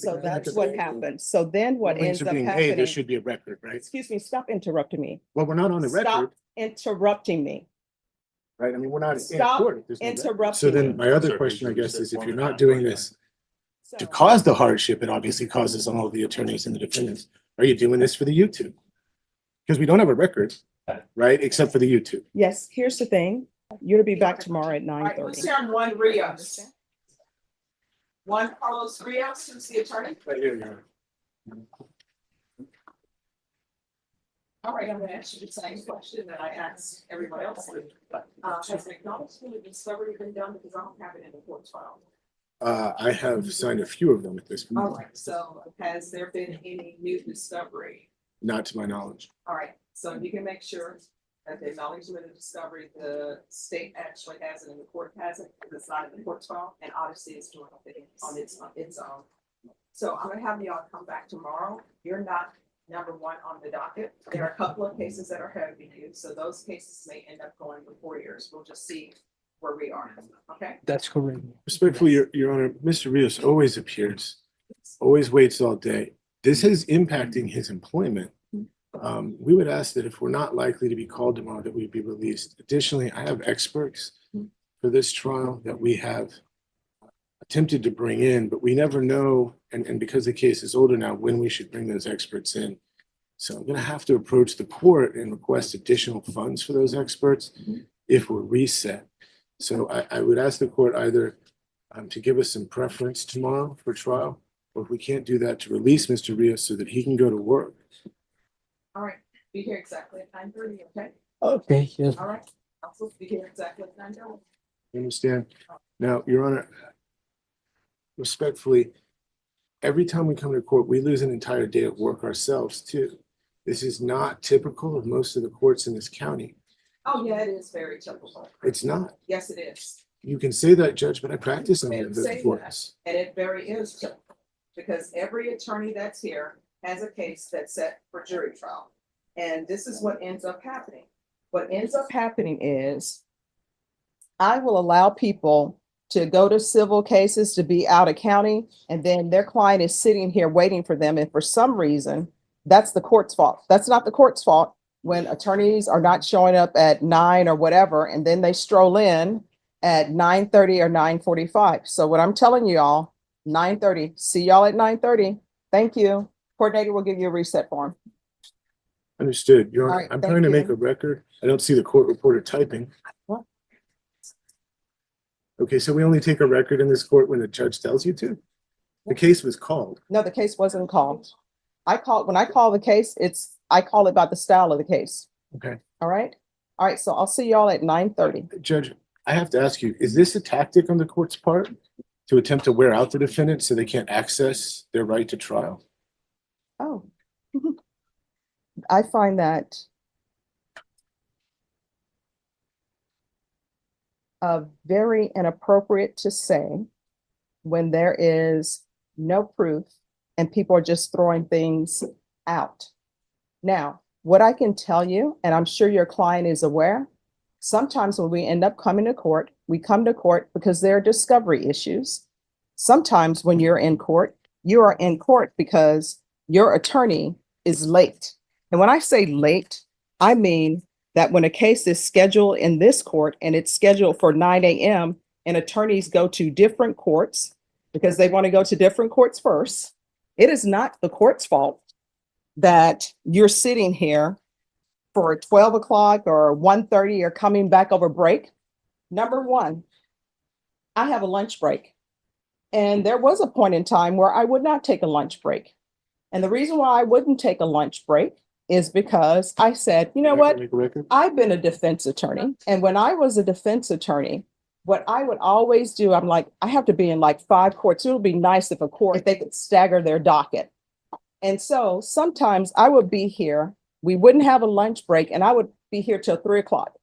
So that's what happened. So then what When ends things are up being paid, happening? there should be a record, right? Excuse me, stop interrupting me. Well, we're not on the record, Stop interrupting me. right? I mean, we're not in Stop court. There's no record. interrupting So then me. my other question, I guess, is if you're not doing this to cause the hardship, it obviously causes on all the attorneys and the defendants. Are you doing this for the YouTube? Because we don't have a record, right? Except for the YouTube. Yes, here's the thing. You're to be back tomorrow at 9:30. Who's here on one Rios? One Carlos Rios, who's the attorney? Right here, Your Honor. All right, I'm gonna ask you the same question that I asked everybody else. Has an acknowledgement of discovery been done? Because I don't have it in the court file. I have signed a few of them at this All point, right, so has there been any new discovery? not to my knowledge. All right, so you can make sure that the acknowledgement of discovery, the state actually has it and the court has it, because it's not in the court file, and Odyssey is doing it on its own. So I'm gonna have y'all come back tomorrow. You're not number one on the docket. There are a couple of cases that are ahead of you, so those cases may end up going before yours. We'll just see where we are, okay? That's correct. Respectfully, Your Honor, Mr. Rios always appears, always waits all day. This is impacting his employment. We would ask that if we're not likely to be called tomorrow, that we be released. Additionally, I have experts for this trial that we have attempted to bring in, but we never know, and because the case is older now, when we should bring those experts in. So I'm gonna have to approach the court and request additional funds for those experts if we're reset. So I would ask the court either to give us some preference tomorrow for trial, or if we can't do that, to release Mr. Rios so that he can go to work. All right, be here exactly at 9:30, okay? Okay, yes. All right, also be here exactly at 9:30. You understand? Now, Your Honor, respectfully, every time we come to court, we lose an entire day of work ourselves too. This is not typical of most of the courts in this county. Oh, yeah, it is very typical. It's not. Yes, it is. You can say that, Judge, but I practice in And the say courts. And it very is typical, because every attorney that's here has a case that's set for jury trial. And this is what ends up happening. What ends up Happening is I will allow people to go to civil cases to be out of county, and then their client is sitting here waiting for them. And for some reason, that's the court's fault. That's not the court's fault when attorneys are not showing up at 9 or whatever, and then they stroll in at 9:30 or 9:45. So what I'm telling you all, 9:30, see y'all at 9:30. Thank you. Coordinator will give you a reset form. Understood. Your All Honor, right, I'm thank trying to you. make a record. I don't see the court reporter typing. What? Okay, so we only take a record in this court when the judge tells you to? The case was called. No, the case wasn't called. When I call the case, I call it by the style of the case. Okay. All right? All right, so I'll see y'all at 9:30. Judge, I have to ask you, is this a tactic on the court's part to attempt to wear out the defendant so they can't access their right to trial? Oh. I find that very inappropriate to say when there is no proof and people are just throwing things out. Now, what I can tell you, and I'm sure your client is aware, sometimes when we end up coming to court, we come to court because there are discovery issues. Sometimes when you're in court, you are in court because your attorney is late. And when I say late, I mean that when a case is scheduled in this court and it's scheduled for 9 a.m. and attorneys go to different courts because they want to go to different courts first, it is not the court's fault that you're sitting here for 12 o'clock or 1:30 or coming back over break. Number one, I have a lunch break. And there was a point in time where I would not take a lunch break. And the reason why I wouldn't take a lunch break is because I said, you know what? Make a record? I've been a defense attorney. And when I was a defense attorney, what I would always do, I'm like, I have to be in like 5 courts. It would be nice if if they could stagger their docket. And so sometimes I would be here, we wouldn't have a lunch break, and I would be here till 3 o'clock.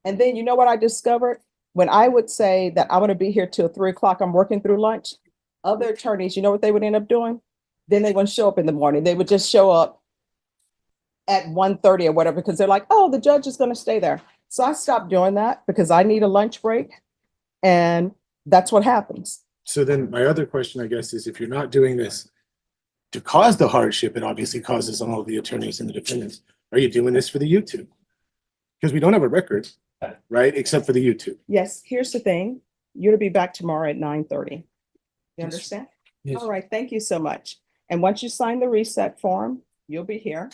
And then you know what I discovered? When I would say that I'm going to be here till 3 o'clock, I'm working through lunch, other attorneys, you know what they would end up doing? Then they wouldn't show up in the morning. They would just show up at 1:30 or whatever, because they're like, oh, the judge is going to stay there. So I stopped doing that because I need a lunch break. And that's what happens. So then my other question, I guess, is if you're not doing this to cause the hardship, it obviously causes on all the attorneys and the defendants. Are you doing this for the YouTube? Because we don't have a record, right? Except for the YouTube. Yes, here's the thing. You're to be back tomorrow at 9:30. You Yes. understand? Yes. All right, thank you so much. And once you sign the reset form, you'll be here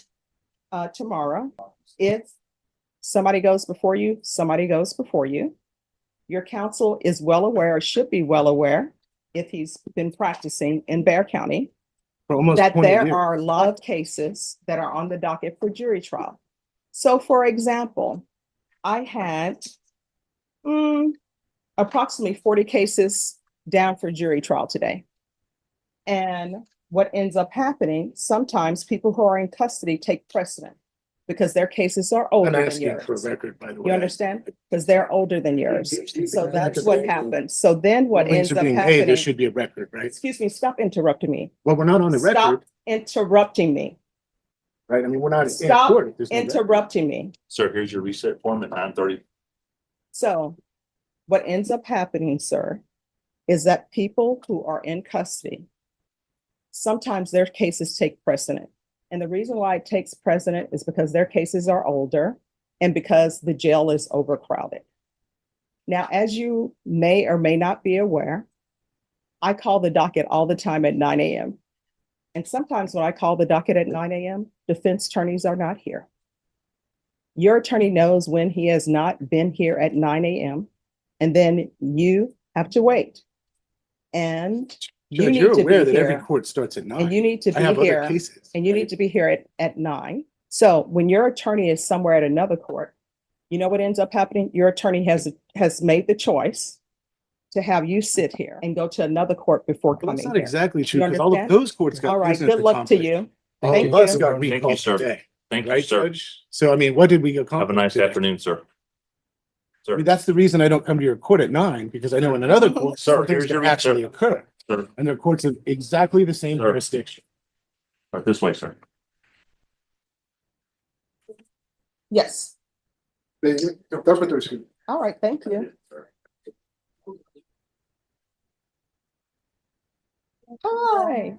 tomorrow. If somebody goes before you, somebody goes before you. Your counsel is well aware, or should be well aware, if he's been practicing in Bear County, For almost that 20 there years. are a lot of cases that are on the docket for jury trial. So for example, I had approximately 40 cases down for jury trial today. And what ends up happening, sometimes people who are in custody take precedent because their cases are I'm older than asking for a yours. record, by the way. You understand? Because they're older than yours. So that's what happens. So then what Rulings ends are up being made, there happening, should be a record, right? excuse me, stop interrupting me. Well, we're not on the record, Stop interrupting me. right? I mean, we're not in Stop court. There's no record. interrupting me. Sir, here's your reset form at 9:30. So what ends up happening, sir, is that people who are in custody, sometimes their cases take precedent. And the reason why it takes precedent is because their cases are older and because the jail is overcrowded. Now, as you may or may not be aware, I call the docket all the time at 9 a.m. And sometimes when I call the docket at 9 a.m., defense attorneys are not here. Your attorney knows when he has not been here at 9 a.m. And then you have to wait. And you Judge, need you're to aware be that every here. court starts at 9. And you need to I have be other here. cases. And you need to be here at 9. So when your attorney is somewhere at another court, you know what ends up happening? Your attorney has made the choice to have you sit here and go to another court before Well, coming that's not here. exactly true, You because all of understand? those courts got All right, business good luck to accomplished. you. All Thank of us you. got Thank you, recalled sir. today, Thank you, right, sir. Judge? So, I mean, what did we accomplish? Have a nice today? afternoon, sir. I Sir, mean, that's the reason I don't come to your court at 9, because I know in another court, Sir, something's here's your gonna actually reset. occur. sir, And their courts of exactly the same Sir. jurisdiction. right this way, sir. Yes. That's what they're saying. All right, thank you. Hi.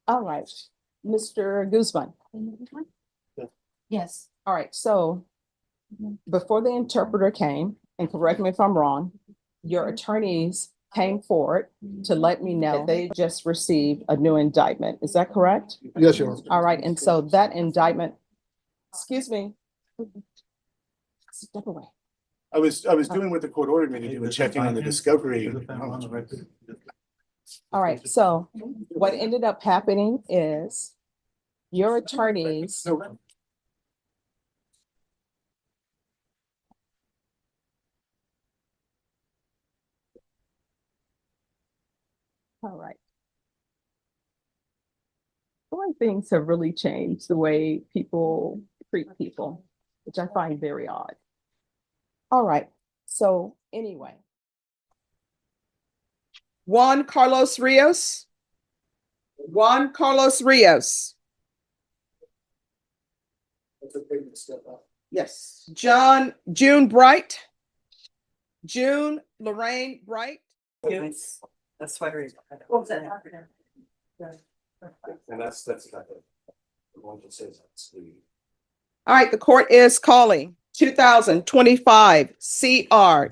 All right, Mr. Guzman. Yes. All right, so before the interpreter came, and correct me if I'm wrong, your attorneys came forward to let me know that they just received a new indictment. Is that correct? Yes, Your Honor. All right, and so that indictment, excuse me. Step away. I was doing what the court ordered me to do and checking on the discovery. All right, so what ended up happening is your attorneys. All right. The way things have really changed, the way people treat people, which I find very odd. All right, so anyway. Juan Carlos Rios. Juan Carlos Rios. Yes. June Bright. June Lorraine Bright. That's why. What was that? And that's not the one that says that's the. All right, the court is calling 2025 CR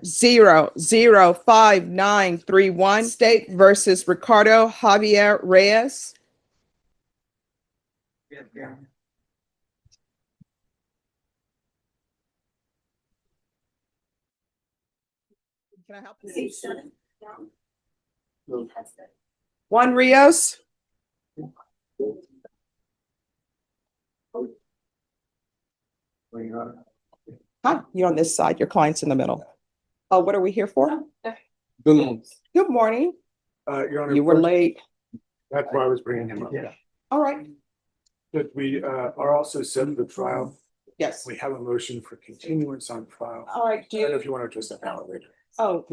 005931 State versus Ricardo Javier Reyes. Can I help you? Juan Rios. Hi, you're on this side, your client's in the middle. What are we here for? Good morning. Your Honor. You were late. That's why I was bringing him up. All right, But we are also setting the trial. yes. We have a motion for continuance on file. All right, I don't know if you want to address that now or later. oh,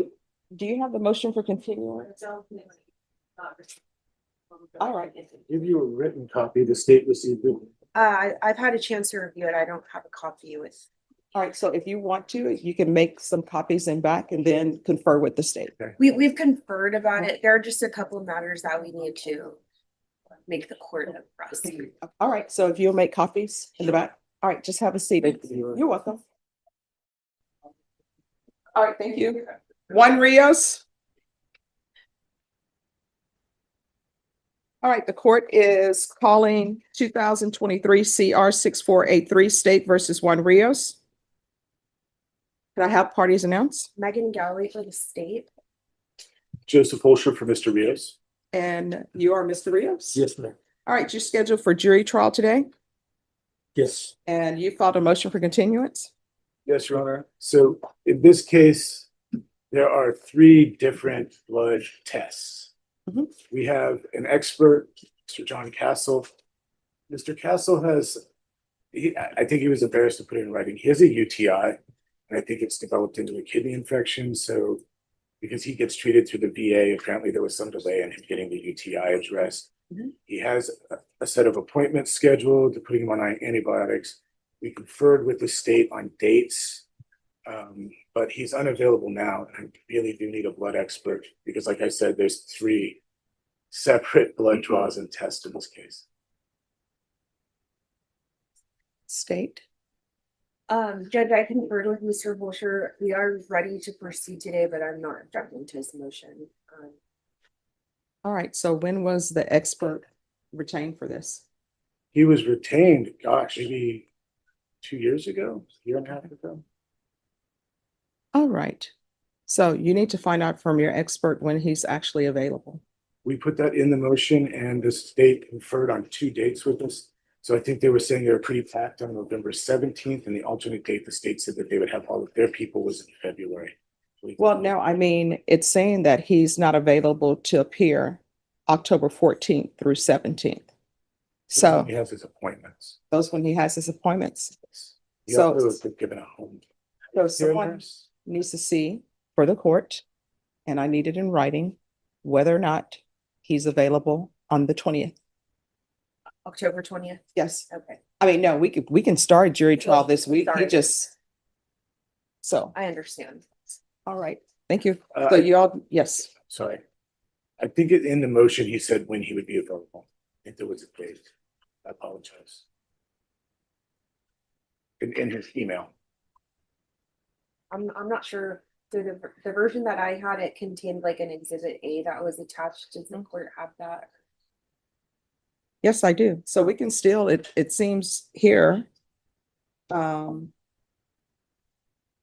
do you have the motion for continuance? All right. Give you a written copy. The state received it. I've had a chance to review it. I don't have a copy with. All right, so if you want to, you can make some copies and back and then confer with the state. We've conferred about it. There are just a couple of matters that we need to make the court abreast. All right, so if you'll make copies in the back. All right, just have a seat. You're welcome. All right, thank you. Juan Rios. All right, the court is calling 2023 CR 6483 State versus Juan Rios. Can I have parties announced? Megan Galley for the state. Joseph Holscher for Mr. Rios. And you are Mr. Rios? Yes, ma'am. All right, you're scheduled for jury trial today, Yes. and you filed a motion for continuance. Yes, Your Honor. So in this case, there are three different blood tests. Mhm. We have an expert, Mr. John Castle. Mr. Castle has, I think he was embarrassed to put it in writing. He has a UTI, and I think it's developed into a kidney infection. So because he gets treated through the VA, apparently there was some delay in him getting the UTI addressed. Mhm. He has a set of appointments scheduled to put him on antibiotics. We conferred with the state on dates, but he's unavailable now. And I really do need a blood expert because, like I said, there's three separate blood draws and tests in this case. State. Judge, I conferred with Mr. Bolsher. We are ready to proceed today, but I'm not objecting to his motion. All right, so when was the expert retained for this? He was retained, gosh, maybe 2 years ago, a year and a half ago. All right, so you need to find out from your expert when he's actually available. We put that in the motion and the state conferred on 2 dates with us. So I think they were saying they were pretty packed on November 17th, and the alternate date, the state said that they would have all of their people was in February. Well, no, I mean, it's saying that he's not available to appear October 14th through 17th. So He has his appointments. those when he has his appointments. He So- also was given a home. So someone needs to see for the court, and I need it in writing, whether or not he's available on the 20th. October 20th. Yes. Okay, I mean, no, we can start jury trial this week. He Sorry. just. So, I understand. all right, thank you. Uh, So you all, yes, Sorry. I think in the motion, he said when he would be available. I think there was a date. I apologize. In his email. I'm not sure. So the version that I had, it contained like an exhibit A that was attached. Does the court have that? yes, I do. So we can still, it seems here.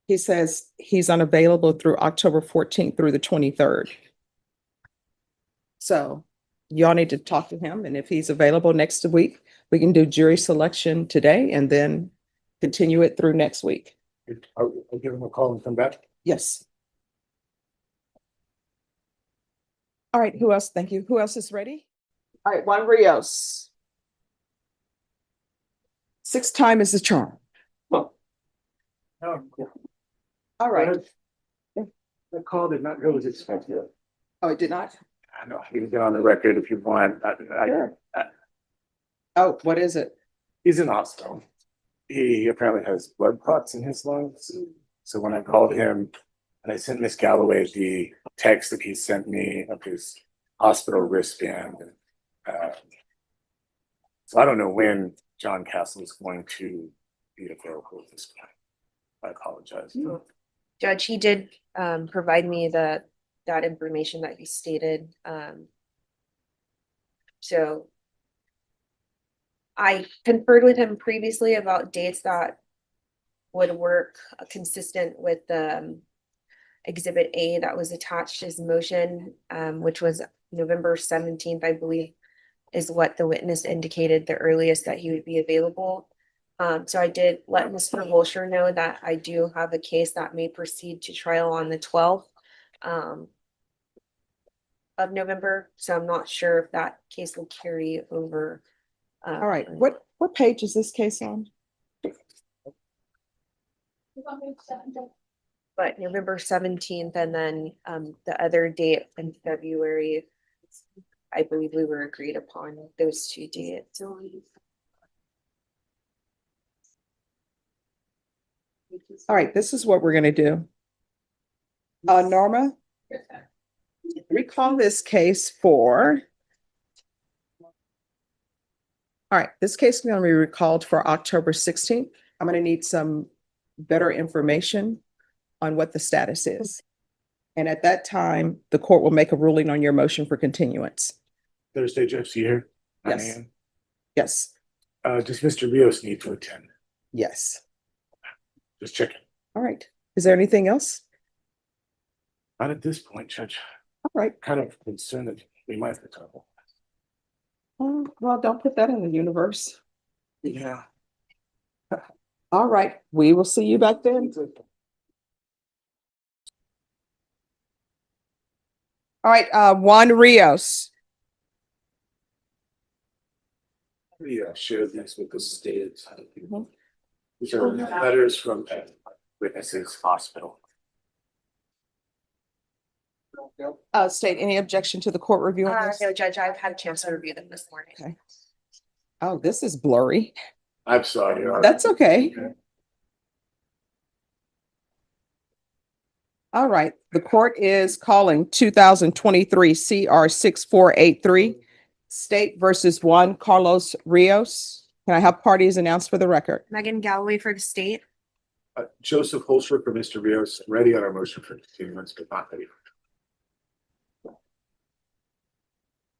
He says he's unavailable through October 14th through the 23rd. So y'all need to talk to him, and if he's available next week, we can do jury selection today and then continue it through next week. I'll give him a call and come back. Yes. All right, who else? Thank you. Who else is ready? All right, Juan Rios. 6 time is the charm. All right. That call did not go as expected. Oh, it did not? I know, I can get on the record if you want. Sure. Oh, what is it? He's in hospital. He apparently has blood clots in his lungs. So when I called him and I sent Miss Galloway the text that he sent me of his hospital wristband. So I don't know when John Castle is going to be available at this point. I apologize. Judge, he did provide me that information that he stated. So I conferred with him previously about dates that would work consistent with the exhibit A that was attached to his motion, which was November 17th, I believe, is what the witness indicated the earliest that he would be available. So I did let Mr. Wilshire know that I do have a case that may proceed to trial on the 12th of November. So I'm not sure if that case will carry over. All right, what page is this case on? But November 17th and then the other date in February, I believe we were agreed upon those 2 dates. All right, this is what we're gonna do. Norma, recall this case for. All right, this case is gonna be recalled for October 16th. I'm gonna need some better information on what the status is. And at that time, the court will make a ruling on your motion for continuance. Thursday, Jeff's here. 9 Yes. a.m. Yes, Does Mr. Rios need to attend? yes. Just checking. All right. Is there anything else? Not at this point, Judge. All right. Kind of concerned that we might have to trouble. Well, don't put that in the universe. Yeah. All right, we will see you back then. All right, Juan Rios. We shared this with the state. Mhm. These are letters from witnesses hospital. State, any objection to the court reviewing this? No, Judge, I've had a chance to review them this morning. Okay. Oh, this is blurry. I'm sorry. That's okay. All right, the court is calling 2023 CR 6483, State versus Juan Carlos Rios. Can I have parties announced for the record? Megan Galloway for the state. Joseph Holster for Mr. Rios, ready on our motion for continuance, but not ready.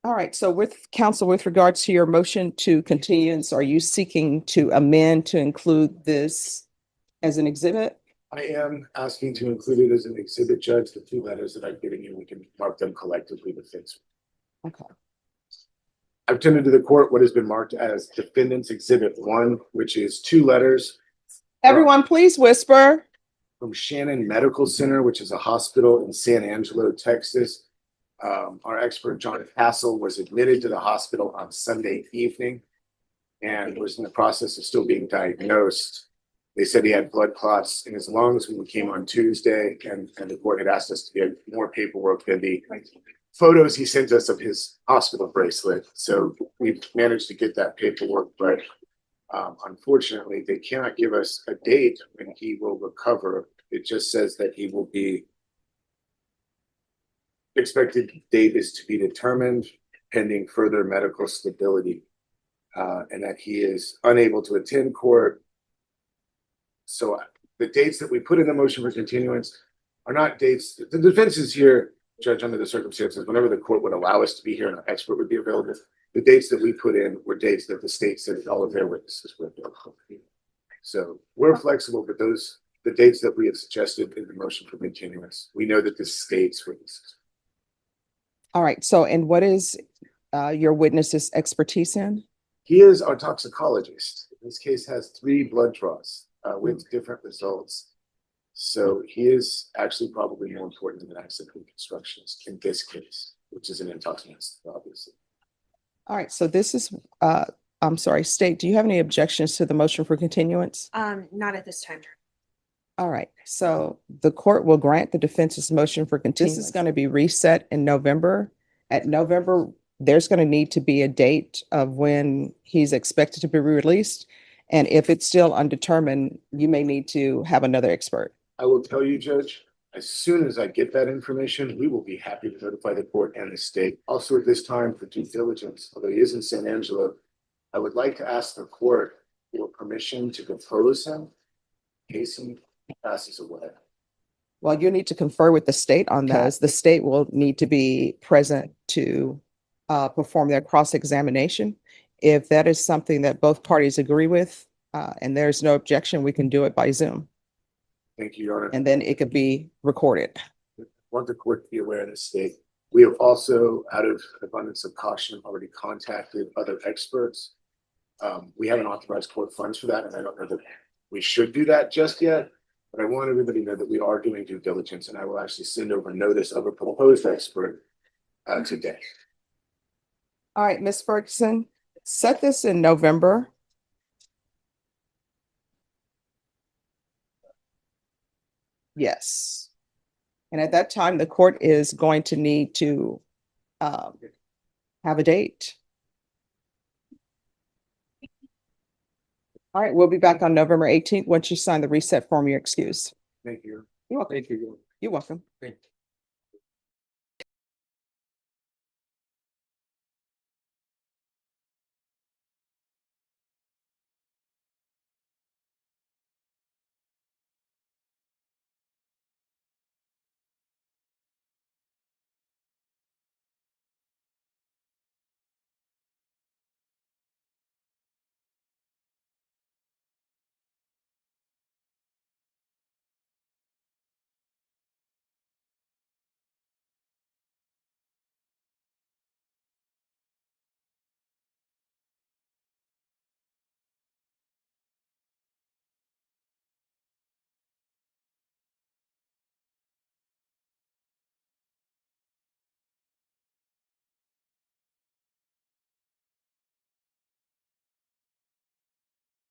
All right, so with counsel, with regards to your motion to continuance, are you seeking to amend to include this as an exhibit? I am asking to include it as an exhibit, Judge, the two letters that I've given you, we can mark them collectively with things. Okay. I've tended to the court what has been marked as Defendant's Exhibit 1, which is two letters Everyone, please whisper. from Shannon Medical Center, which is a hospital in San Angelo, Texas. Our expert, John Castle, was admitted to the hospital on Sunday evening and was in the process of still being diagnosed. They said he had blood clots in his lungs when we came on Tuesday, and the court had asked us to get more paperwork than the photos he sent us of his hospital bracelet. So we've managed to get that paperwork, but unfortunately, they cannot give us a date when he will recover. It just says that he will be expected date is to be determined pending further medical stability, and that he is unable to attend court. So the dates that we put in the motion for continuance are not dates. The defense is here, Judge, under the circumstances, whenever the court would allow us to be here and an expert would be available. The dates that we put in were dates that the state said all of their witnesses were available. So we're flexible, but the dates that we have suggested in the motion for continuance, we know that this state's witnesses. All right, so and what is your witness's expertise in? He is our toxicologist. This case has 3 blood draws with different results. So he is actually probably more important than accident reconstructions in this case, which is an intoxicant, obviously. All right, so this is, I'm sorry, State, do you have any objections to the motion for continuance? Not at this time. All right, so the court will grant the defense's motion for continuance. This is going to be reset in November. At November, there's going to need to be a date of when he's expected to be released. And if it's still undetermined, you may need to have another expert. I will tell you, Judge, as soon as I get that information, we will be happy to notify the court and the state. Also at this time for due diligence, although he is in San Angelo, I would like to ask the court for permission to depose him in case he passes away. Well, you need to confer with the state on those. The state will need to be present to perform their cross-examination. If that is something that both parties agree with, and there's no objection, we can do it by Zoom. Thank you, Your Honor. And then it could be recorded. I want the court to be aware of the state. We have also, out of abundance of caution, already contacted other experts. We haven't authorized court funds for that, and I don't know that we should do that just yet. But I want everybody to know that we are doing due diligence, and I will actually send over notice of a proposed expert today. All right, Ms. Ferguson, set this in November. Yes. And at that time, the court is going to need to have a date. All right, we'll be back on November 18th. Once you sign the reset form, you're excused. Thank you. You're welcome. Thank you. You're welcome. Thank you.